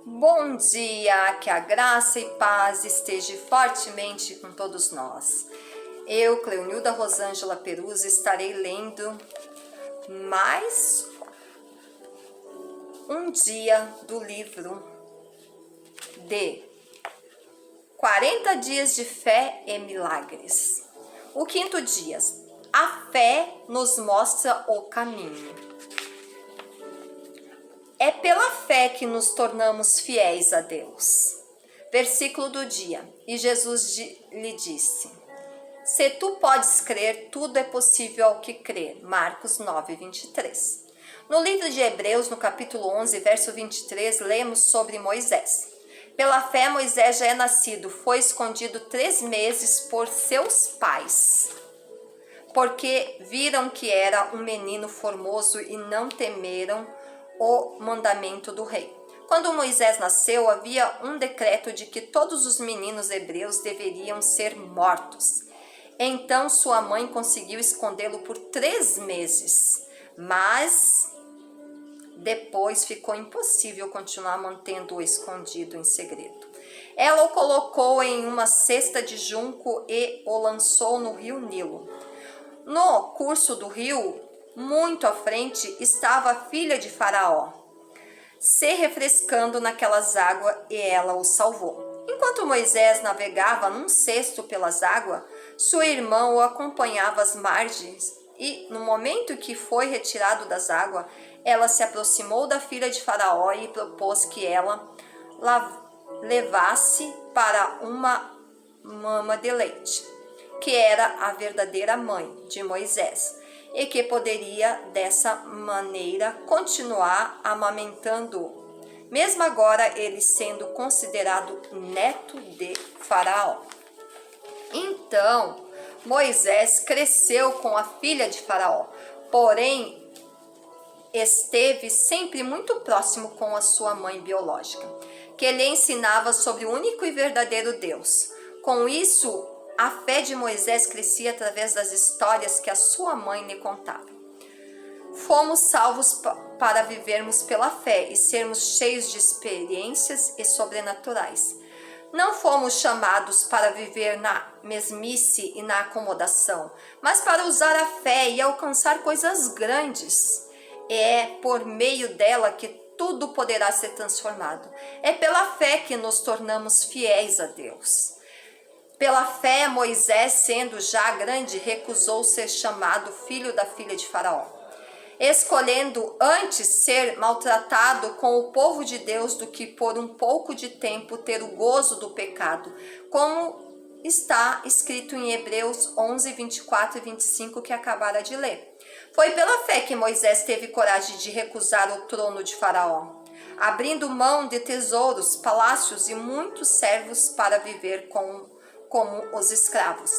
Bom dia, que a graça e paz esteja fortemente com todos nós. Eu, Cleonilda Rosângela Peruzzi, estarei lendo mais um dia do livro de 40 dias de fé e milagres. O quinto dia, a fé nos mostra o caminho. É pela fé que nos tornamos fiéis a Deus. Versículo do dia. E Jesus lhe disse: se tu podes crer, tudo é possível ao que crer. Marcos 9, 23. No livro de Hebreus, no capítulo 11, verso 23, lemos sobre Moisés. Pela fé, Moisés já é nascido, foi escondido 3 meses por seus pais, porque viram que era um menino formoso e não temeram o mandamento do rei. Quando Moisés nasceu, havia um decreto de que todos os meninos hebreus deveriam ser mortos. Então sua mãe conseguiu escondê-lo por 3 meses, mas depois ficou impossível continuar mantendo-o escondido em segredo. Ela o colocou em uma cesta de junco e o lançou no rio Nilo. No curso do rio, muito à frente, estava a filha de Faraó, se refrescando naquelas águas, e ela o salvou. Enquanto Moisés navegava num cesto pelas águas, sua irmã o acompanhava às margens, e no momento que foi retirado das águas, ela se aproximou da filha de Faraó e propôs que ela levasse para uma mama de leite, que era a verdadeira mãe de Moisés, e que poderia dessa maneira continuar amamentando-o, mesmo agora ele sendo considerado neto de Faraó. Então Moisés cresceu com a filha de Faraó, porém esteve sempre muito próximo com a sua mãe biológica, que lhe ensinava sobre o único e verdadeiro Deus. Com isso, a fé de Moisés crescia através das histórias que a sua mãe lhe contava. Fomos salvos para vivermos pela fé e sermos cheios de experiências e sobrenaturais. Não fomos chamados para viver na mesmice e na acomodação, mas para usar a fé e alcançar coisas grandes. É por meio dela que tudo poderá ser transformado. É pela fé que nos tornamos fiéis a Deus. Pela fé, Moisés, sendo já grande, recusou ser chamado filho da filha de Faraó, escolhendo antes ser maltratado com o povo de Deus do que por um pouco de tempo ter o gozo do pecado, como está escrito em Hebreus 11, 24 e 25 que acabara de ler. Foi pela fé que Moisés teve coragem de recusar o trono de Faraó, abrindo mão de tesouros, palácios e muitos servos para viver como os escravos.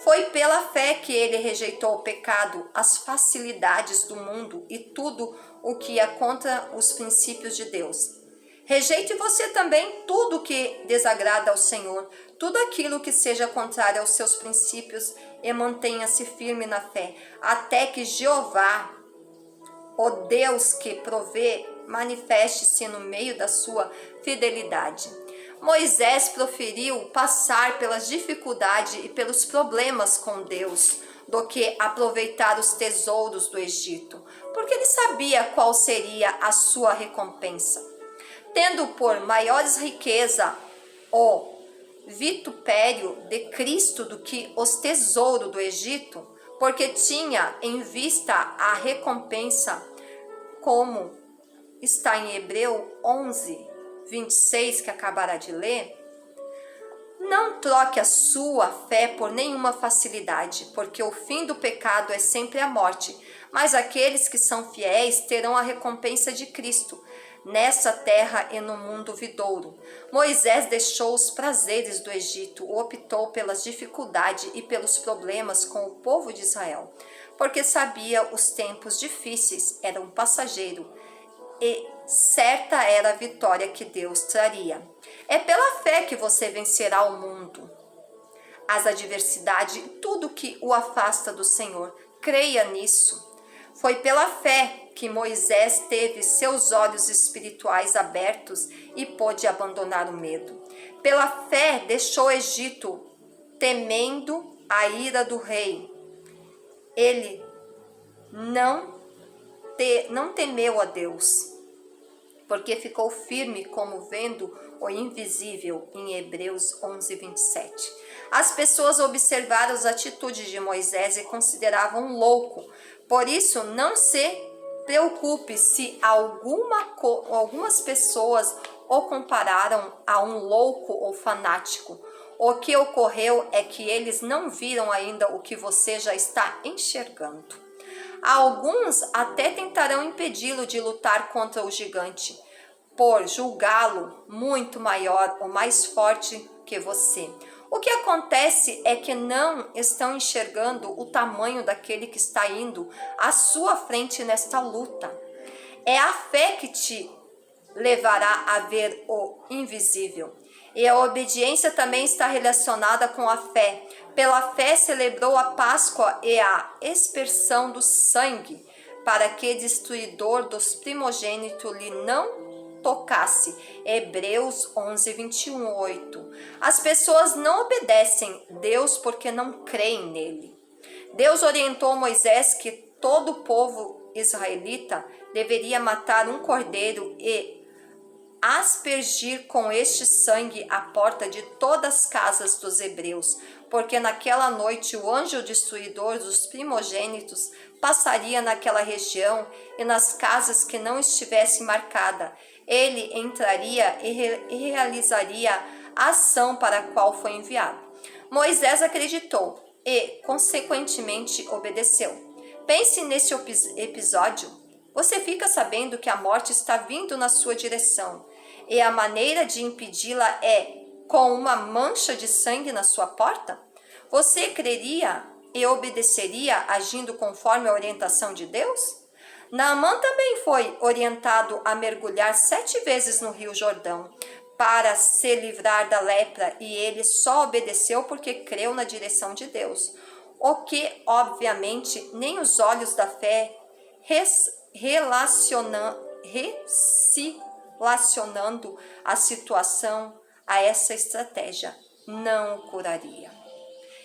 Foi pela fé que ele rejeitou o pecado, as facilidades do mundo e tudo o que é contra os princípios de Deus. Rejeite você também tudo que desagrada ao Senhor, tudo aquilo que seja contrário aos seus princípios, e mantenha-se firme na fé, até que Jeová, o Deus que provê, manifeste-se no meio da sua fidelidade. Moisés preferiu passar pelas dificuldades e pelos problemas com Deus do que aproveitar os tesouros do Egito, porque ele sabia qual seria a sua recompensa. Tendo por maiores riqueza o vitupério de Cristo do que os tesouros do Egito, porque tinha em vista a recompensa, como está em Hebreus 11, 26, que acabará de ler. Não troque a sua fé por nenhuma facilidade, porque o fim do pecado é sempre a morte, mas aqueles que são fiéis terão a recompensa de Cristo, nessa terra e no mundo vindouro. Moisés deixou os prazeres do Egito, optou pelas dificuldades e pelos problemas com o povo de Israel, porque sabia os tempos difíceis eram passageiros e certa era a vitória que Deus traria. É pela fé que você vencerá o mundo, as adversidades e tudo que o afasta do Senhor. Creia nisso. Foi pela fé que Moisés teve seus olhos espirituais abertos e pôde abandonar o medo. Pela fé deixou o Egito, temendo a ira do rei. Ele não temeu a Deus, porque ficou firme como vendo o invisível, em Hebreus 11, 27. As pessoas observaram as atitudes de Moisés e consideravam louco. Por isso, não se preocupe se algumas pessoas o compararam a um louco ou fanático. O que ocorreu é que eles não viram ainda o que você já está enxergando. Alguns até tentarão impedi-lo de lutar contra o gigante, por julgá-lo muito maior ou mais forte que você. O que acontece é que não estão enxergando o tamanho daquele que está indo à sua frente nesta luta. É a fé que te levará a ver o invisível. E a obediência também está relacionada com a fé. Pela fé celebrou a Páscoa e a expersão do sangue, para que o destruidor dos primogênitos lhe não tocasse. Hebreus 11, 21, 8. As pessoas não obedecem Deus porque não creem nele. Deus orientou Moisés que todo o povo israelita deveria matar um cordeiro e aspergir com este sangue a porta de todas as casas dos hebreus, porque naquela noite o anjo destruidor dos primogênitos passaria naquela região e nas casas que não estivessem marcadas. Ele entraria e realizaria a ação para a qual foi enviado. Moisés acreditou e, consequentemente, obedeceu. Pense nesse episódio. Você fica sabendo que a morte está vindo na sua direção e a maneira de impedi-la é com uma mancha de sangue na sua porta? Você creria e obedeceria agindo conforme a orientação de Deus? Naamã também foi orientado a mergulhar 7 vezes no Rio Jordão para se livrar da lepra e ele só obedeceu porque creu na direção de Deus, o que obviamente nem os olhos da fé relacionando a situação a essa estratégia não o curaria.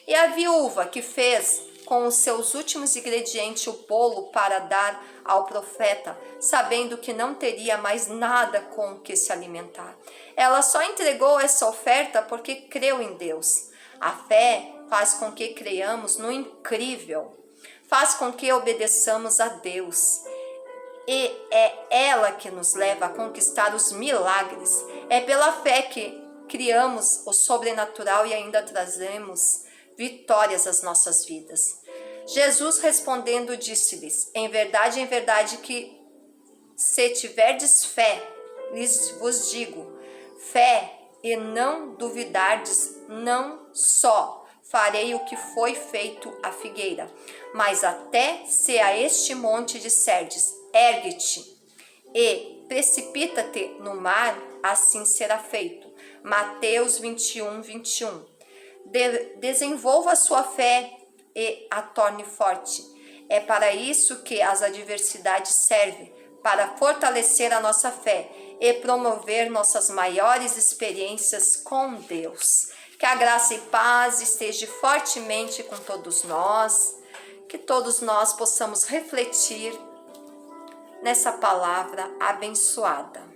E a viúva que fez com os seus últimos ingredientes o bolo para dar ao profeta, sabendo que não teria mais nada com o que se alimentar. Ela só entregou essa oferta porque creu em Deus. A fé faz com que creiamos no incrível, faz com que obedeçamos a Deus. E é ela que nos leva a conquistar os milagres. É pela fé que criamos o sobrenatural e ainda trazemos vitórias às nossas vidas. Jesus respondendo disse-lhes: em verdade que se tiverdes fé, vos digo, fé e não duvidardes, não só farei o que foi feito à figueira, mas até se a este monte disserdes, ergue-te e precipita-te no mar, assim será feito. Mateus 21, 21. Desenvolva a sua fé e a torne forte. É para isso que as adversidades servem, para fortalecer a nossa fé e promover nossas maiores experiências com Deus. Que a graça e paz esteja fortemente com todos nós, que todos nós possamos refletir nessa palavra abençoada.